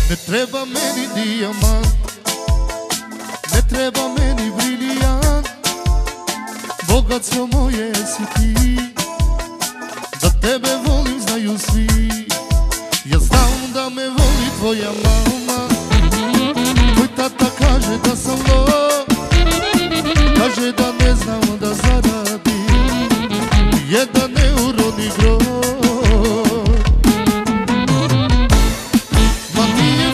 Ne treba meni dijamant, ne treba meni brilijant, bogatstvo moje si ti. Da tebe volim znaju svi, ja znam da me voli tvoja mama. Tvoj tata kaže da sam lov, kaže da ne znam da zaradim jedan neurodni grob. Ma nije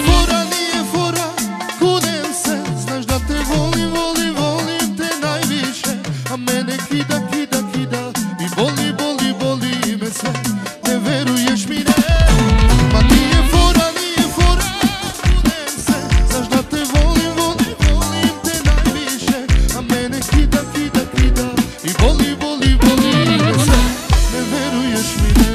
fora, kunem se, znaš da te volim, volim te najviše. A mene kida i boli me sve, ne veruješ mi ne. Ma nije fora, kunem se, znaš da te volim te najviše. A mene kida i boli me sve, ne veruješ mi ne.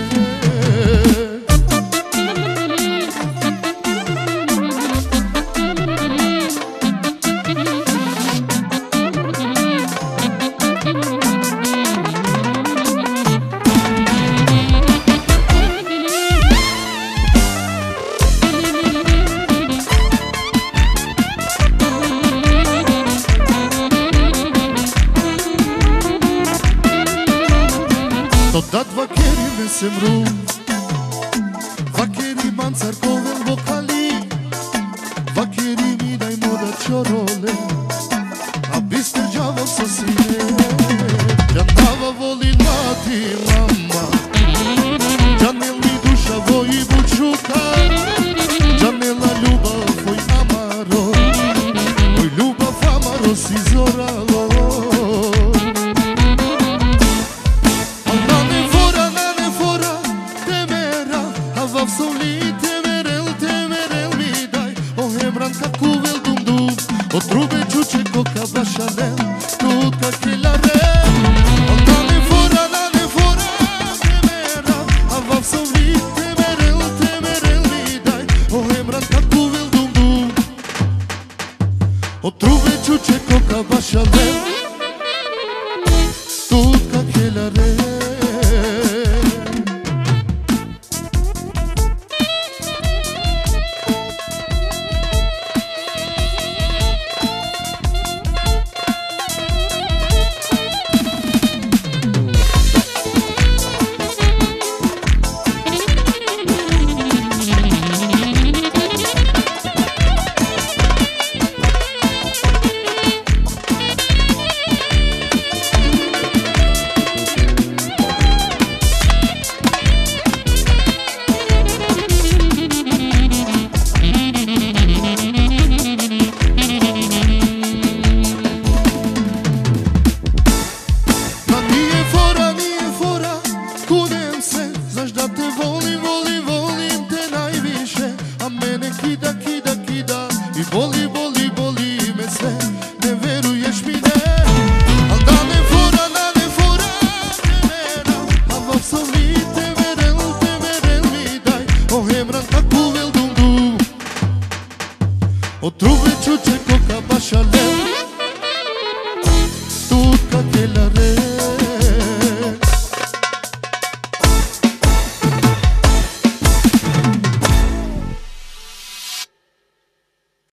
Dat vaqueri me sembrou, vaqueri manțar covel vocali, vaqueri mi dai moda ciorole, a bistrđavo sa sine. Đandava voli mati mama, Đanel mi duša voji bučuka, Đanela ljubav tvoj amaro, moj ljubav amaro si zoralo. O trube čuče koka bašanel, tutka kilare. Da ne fora, temera, a vav sam vi temerel mi daj. O hemran kako vel dum. O trube čuče koka bašanel, tutka kilare. I boli me sve, ne veruješ mi ne. Al da ne fora, temera, a vav sam vi temerel mi daj. O hemran kako vel dum. O trube čuče koka bašanel.